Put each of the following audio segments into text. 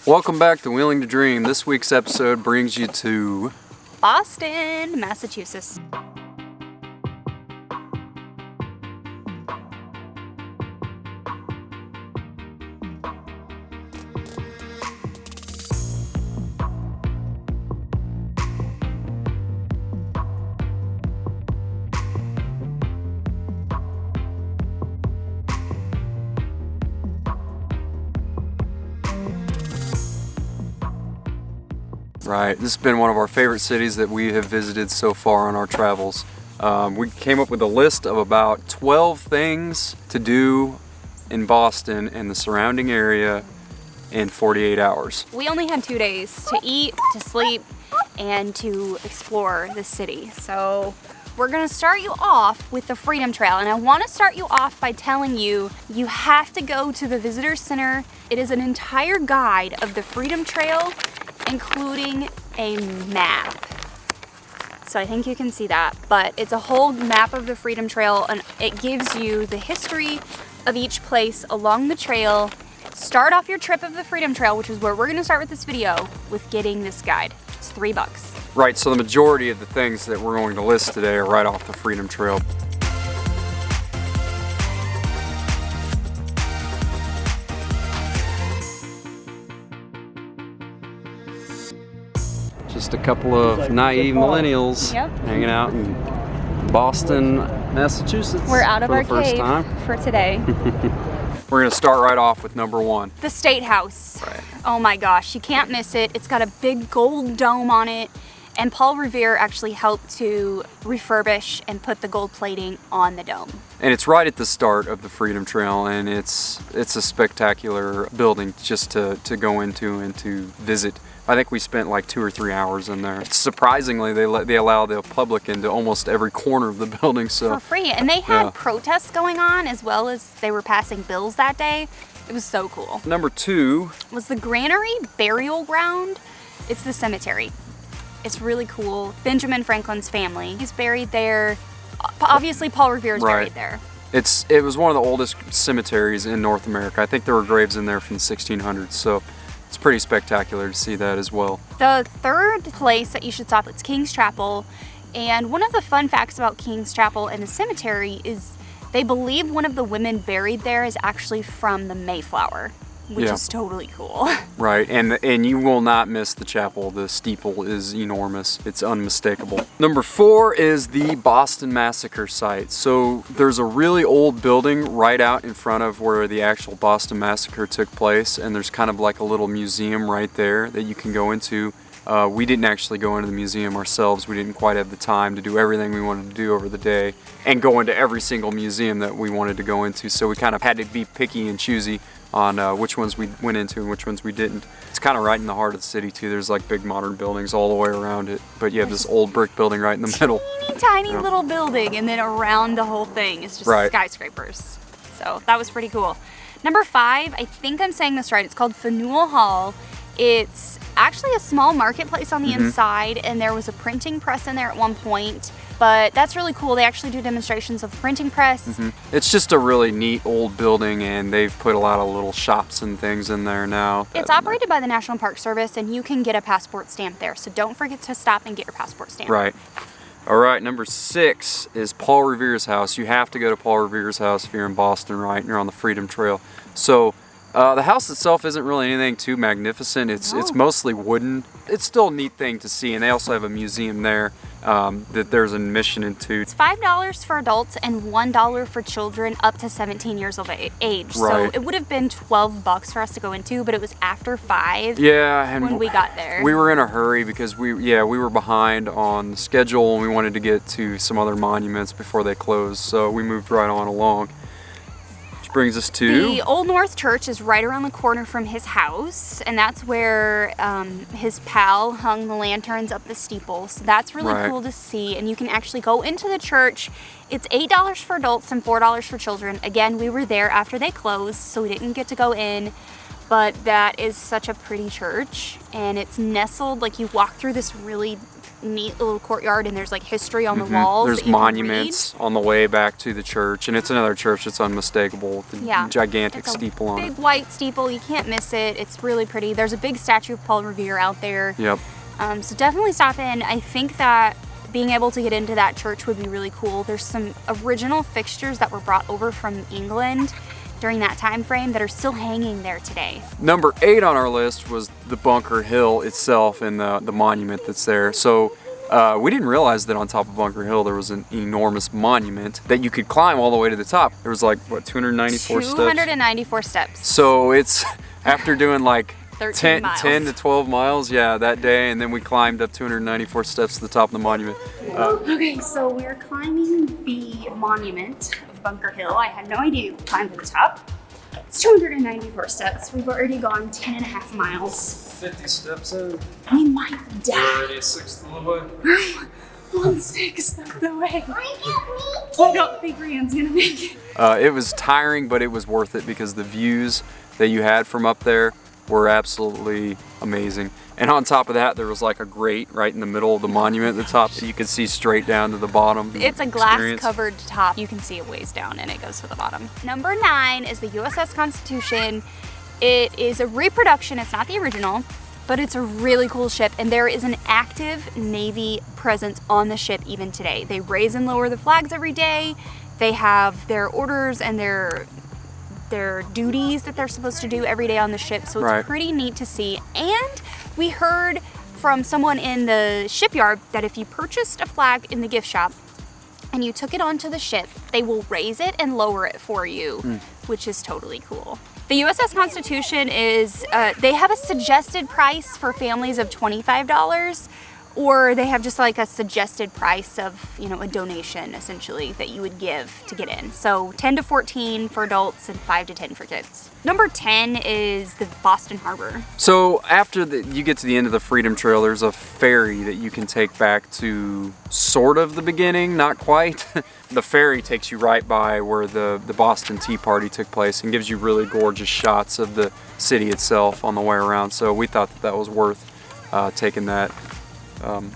Welcome back to Wheeling to Dream. This week's episode brings you to Boston, Massachusetts. Right, this has been one of our favorite cities that we have visited so far on our travels. We came up with a list of about 12 things to do in Boston and the surrounding area in 48 hours. We only had 2 days to eat, to sleep, and to explore the city. So we're gonna start you off with the Freedom Trail. And I wanna start you off by telling you, you have to go to the Visitor Center. It is an entire guide of the Freedom Trail, including a map. So I think you can see that, but it's a whole map of the Freedom Trail, and it gives you the history of each place along the trail. Start off your trip of the Freedom Trail, which is where we're gonna start with this video, with getting this guide. It's $3. Right, so the majority of the things that we're going to list today are right off the Freedom Trail. Just a couple of naive millennials hanging out in Boston, Massachusetts. We're out of our first cave time for today. We're gonna start right off with number one. The State House. Right. Oh my gosh, you can't miss it. It's got a big gold dome on it, and Paul Revere actually helped to refurbish and put the gold plating on the dome. And it's right at the start of the Freedom Trail, and it's a spectacular building just to go into and to visit. I think we spent like 2 or 3 hours in there. Surprisingly, they allow the public into almost every corner of the building. So for free, and they had protests going on as well as they were passing bills that day. It was so cool. Number 2 was the Granary Burial Ground. It's the cemetery. It's really cool. Benjamin Franklin's family, he's buried there. Obviously, Paul Revere's buried there. It was one of the oldest cemeteries in North America. I think there were graves in there from the 1600s. So it's pretty spectacular to see that as well. The third place that you should stop is King's Chapel. And one of the fun facts about King's Chapel and the cemetery is they believe one of the women buried there is actually from the Mayflower, which is totally cool. Right, and you will not miss the chapel. The steeple is enormous. It's unmistakable. Number 4 is the Boston Massacre site. So there's a really old building right out in front of where the actual Boston Massacre took place, and there's kind of like a little museum right there that you can go into. We didn't actually go into the museum ourselves. We didn't quite have the time to do everything we wanted to do over the day and go into every single museum that we wanted to go into, so we kind of had to be picky and choosy on which ones we went into and which ones we didn't. It's kind of right in the heart of the city too. There's like big modern buildings all the way around it, but you have this old brick building right in the middle. Tiny little building, and then around the whole thing is just skyscrapers. So that was pretty cool. Number 5, I think I'm saying this right, it's called Newell Hall. It's actually a small marketplace on the inside, and there was a printing press in there at one point. But that's really cool. They actually do demonstrations of the printing press. It's just a really neat old building, and they've put a lot of little shops and things in there now. It's operated by the National Park Service, and you can get a passport stamp there. So don't forget to stop and get your passport stamp. Right. All right, number 6 is Paul Revere's house. You have to go to Paul Revere's house if you're in Boston, right? And you're on the Freedom Trail. So the house itself isn't really anything too magnificent. It's mostly wooden. It's still a neat thing to see, and they also have a museum there that there's an admission into. It's $5 for adults and $1 for children up to 17 years of age. Right. So it would have been $12 for us to go into, but it was after 5 and when we got there. We were in a hurry because we were behind on the schedule, and we wanted to get to some other monuments before they closed, so we moved right on along. Brings us to the Old North Church is right around the corner from his house, and that's where his pal hung the lanterns up the steeple. So that's really cool to see, and you can actually go into the church. It's $8 for adults and $4 for children. Again, we were there after they closed, so we didn't get to go in, but that is such a pretty church, and it's nestled, like you walk through this really neat little courtyard, and there's like history on the walls. There's monuments on the way back to the church, and it's another church that's unmistakable. The gigantic steeple on it. Big white steeple, you can't miss it. It's really pretty. There's a big statue of Paul Revere out there. Yep. So definitely stop in. I think that being able to get into that church would be really cool. There's some original fixtures that were brought over from England during that time frame that are still hanging there today. Number 8 on our list was the Bunker Hill itself and the monument that's there. So we didn't realize that on top of Bunker Hill there was an enormous monument that you could climb all the way to the top. There was like, what, 294 steps? 294 steps. So it's, after doing like 10 to 12 miles, that day, and then we climbed up 294 steps to the top of the monument. Okay, so we're climbing the monument of Bunker Hill. I had no idea you could climb to the top. It's 294 steps. We've already gone 10 and a half miles. 50 steps in. We might die. Already a sixth of the way. 1/6 of the way. I don't think Rhiann's gonna make it. It was tiring, but it was worth it because the views that you had from up there were absolutely amazing. And on top of that, there was like a grate right in the middle of the monument at the top that you could see straight down to the bottom. It's a glass covered top. You can see it ways down and it goes to the bottom. Number 9 is the USS Constitution. It is a reproduction, it's not the original, but it's a really cool ship, and there is an active Navy presence on the ship even today. They raise and lower the flags every day. They have their orders and their duties that they're supposed to do every day on the ship, so it's pretty neat to see. And we heard from someone in the shipyard that if you purchased a flag in the gift shop and you took it onto the ship, they will raise it and lower it for you, which is totally cool. The USS Constitution is, they have a suggested price for families of $25, or they have just like a suggested price of, you know, a donation essentially that you would give to get in. So 10 to 14 for adults and 5 to 10 for kids. Number 10 is the Boston Harbor. So after you get to the end of the Freedom Trail, there's a ferry that you can take back to sort of the beginning, not quite. The ferry takes you right by where the Boston Tea Party took place and gives you really gorgeous shots of the city itself on the way around. So we thought that was worth taking that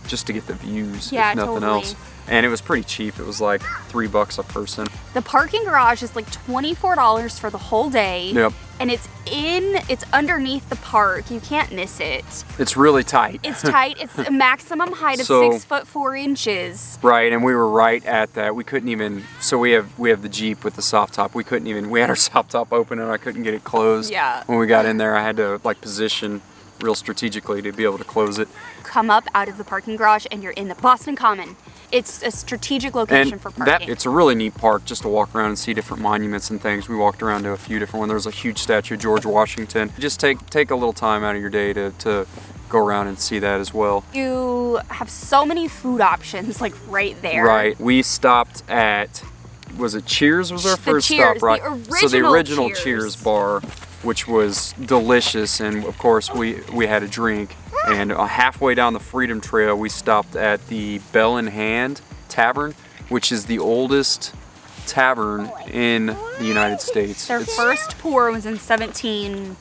just to get the views, if nothing else. And it was pretty cheap. It was like $3 a person. The parking garage is like $24 for the whole day. Yep. And it's underneath the park. You can't miss it. It's really tight. It's tight. It's a maximum height of 6 foot 4 inches. Right, and we were right at that. We couldn't even, so we have the Jeep with the soft top. We had our soft top open and I couldn't get it closed. Yeah. When we got in there, I had to like position real strategically to be able to close it. Come up out of the parking garage and you're in the Boston Common. It's a strategic location for parking. It's a really neat park just to walk around and see different monuments and things. We walked around to a few different ones. There's a huge statue of George Washington. Just take a little time out of your day to go around and see that as well. You have so many food options like right there. Right. We stopped at, was it Cheers was our first stop, right? So the original Cheers bar, which was delicious, and of course we had a drink. And halfway down the Freedom Trail, we stopped at the Bell in Hand Tavern, which is the oldest tavern in the United States. Their first pour was in 17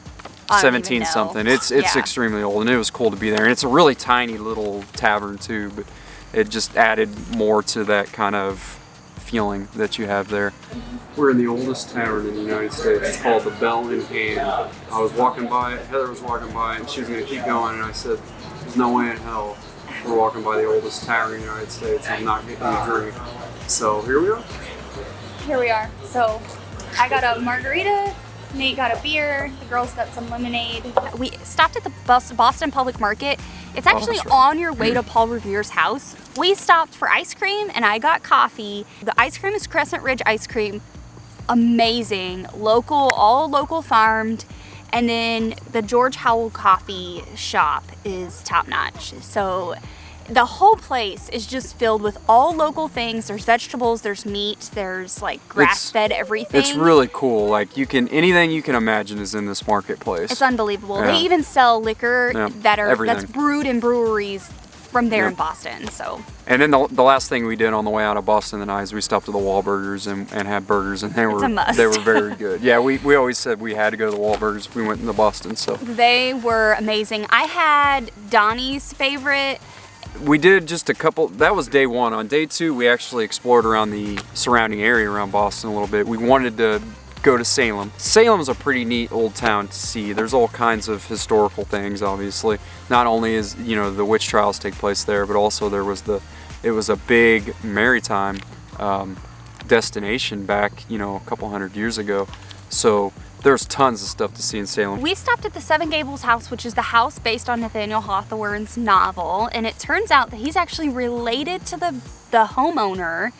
something. It's extremely old, and it was cool to be there. And it's a really tiny little tavern too, but it just added more to that kind of feeling that you have there. We're in the oldest tavern in the United States. It's called the Bell in Hand. I was walking by, Heather was walking by, and she was going to keep going, and I said, there's no way in hell we're walking by the oldest tavern in the United States and not getting a drink. So here we are. Here we are. So I got a margarita, Nate got a beer, the girls got some lemonade. We stopped at the Boston Public Market. It's actually on your way to Paul Revere's house. We stopped for ice cream and I got coffee. The ice cream is Crescent Ridge ice cream. Amazing, local, all local farmed. And then the George Howell coffee shop is top notch. So the whole place is just filled with all local things. There's vegetables, there's meat, there's like grass-fed everything. It's really cool. Like anything you can imagine is in this marketplace. It's unbelievable. Yeah. They even sell liquor that's brewed in breweries from there in Boston. So. And then the last thing we did on the way out of Boston tonight is we stopped at the Wahlburgers and had burgers, and they were very good. Yeah, we always said we had to go to the Wahlburgers if we went into Boston. So they were amazing. I had Donnie's favorite, We did just a couple, that was day one. On day two, we actually explored around the surrounding area around Boston a little bit. We wanted to go to Salem. Salem's a pretty neat old town to see. There's all kinds of historical things, obviously. Not only is, you know, the witch trials take place there, but also it was a big maritime destination back, you know, a couple hundred years ago. So there's tons of stuff to see in Salem. We stopped at the Seven Gables House, which is the house based on Nathaniel Hawthorne's novel, and it turns out that he's actually related to the homeowner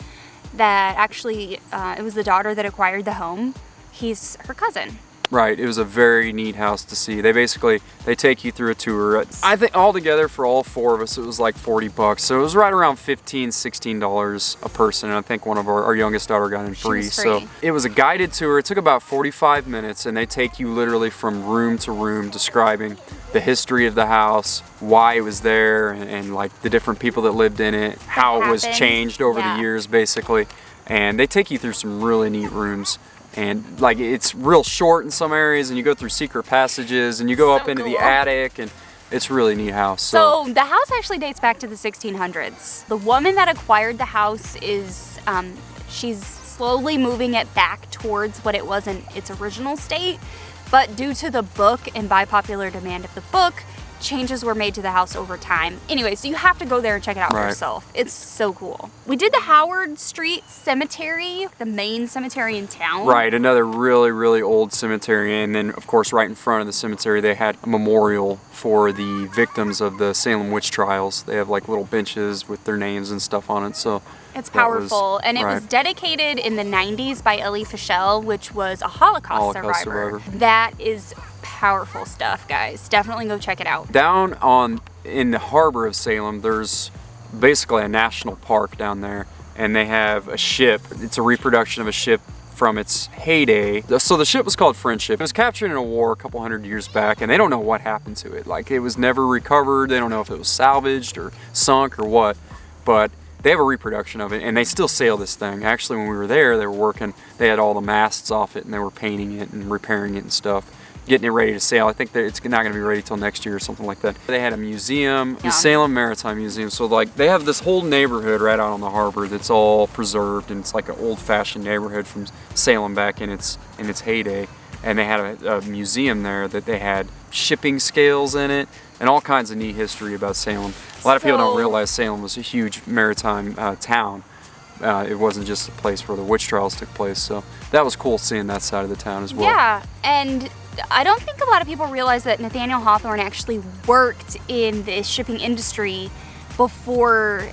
that actually, it was the daughter that acquired the home. He's her cousin. Right, it was a very neat house to see. They take you through a tour. I think altogether for all four of us, it was like $40. So it was right around $15, $16 a person. And I think one of our youngest daughter got in free. So it was a guided tour. It took about 45 minutes, and they take you literally from room to room describing the history of the house, why it was there, and like the different people that lived in it, how it was changed over the years, basically. And they take you through some really neat rooms. And like it's real short in some areas, and you go through secret passages, and you go up into the attic, and it's a really neat house. So the house actually dates back to the 1600s. The woman that acquired the house is, she's slowly moving it back towards what it was in its original state, but due to the book and by popular demand of the book, changes were made to the house over time. Anyway, so you have to go there and check it out for yourself. It's so cool. We did the Howard Street Cemetery, the main cemetery in town. Right, another really, really old cemetery. And then, of course, right in front of the cemetery, they had a memorial for the victims of the Salem Witch Trials. They have like little benches with their names and stuff on it. So it's powerful. And it was dedicated in the 90s by Elie Fischel, which was a Holocaust survivor. That is powerful stuff, guys. Definitely go check it out. Down in the harbor of Salem, there's basically a national park down there, and they have a ship. It's a reproduction of a ship from its heyday. So the ship was called Friendship. It was captured in a war a couple hundred years back, and they don't know what happened to it. Like, it was never recovered. They don't know if it was salvaged or sunk or what, but they have a reproduction of it, and they still sail this thing. Actually, when we were there, they were working, they had all the masts off it, and they were painting it and repairing it and stuff, getting it ready to sail. I think that it's not going to be ready till next year or something like that. They had a museum, the Salem Maritime Museum. So like they have this whole neighborhood right out on the harbor that's all preserved, and it's like an old-fashioned neighborhood from Salem back in its heyday. And they had a museum there that they had shipping scales in it and all kinds of neat history about Salem. A lot of people don't realize Salem was a huge maritime town. It wasn't just a place where the witch trials took place. So that was cool seeing that side of the town as well. Yeah, and I don't think a lot of people realize that Nathaniel Hawthorne actually worked in the shipping industry before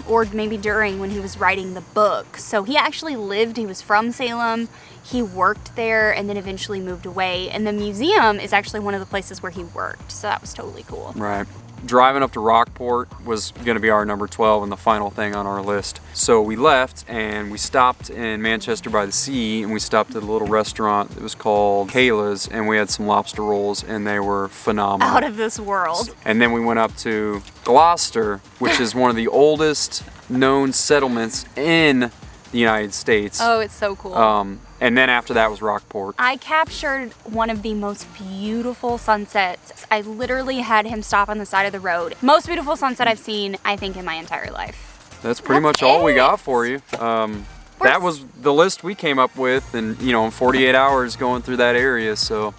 or maybe during when he was writing the book. So he actually lived, he was from Salem, he worked there, and then eventually moved away. And the museum is actually one of the places where he worked. So that was totally cool. Right. Driving up to Rockport was going to be our number 12 and the final thing on our list. So we left and we stopped in Manchester by the Sea, and we stopped at a little restaurant. It was called Kayla's, and we had some lobster rolls, and they were phenomenal. Out of this world. And then we went up to Gloucester, which is one of the oldest known settlements in the United States. Oh, it's so cool. And then after that was Rockport. I captured one of the most beautiful sunsets. I literally had him stop on the side of the road. Most beautiful sunset I've seen, I think, in my entire life. That's pretty much all we got for you. That was the list we came up with, and you know, in 48 hours going through that area. So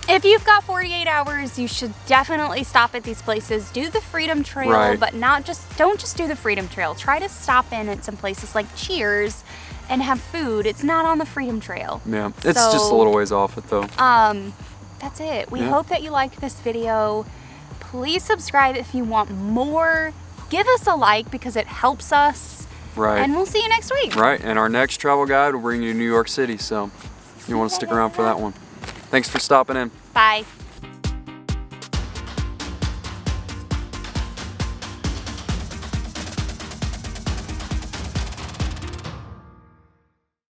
if you've got 48 hours, you should definitely stop at these places. Do the Freedom Trail, but don't just do the Freedom Trail. Try to stop in at some places like Cheers and have food. It's not on the Freedom Trail. Yeah, it's just a little ways off it though. That's it. We hope that you liked this video. Please subscribe if you want more. Give us a like because it helps us. Right. And we'll see you next week. Right, and our next travel guide will bring you to New York City, so you want to stick around for that one. Thanks for stopping in. Bye.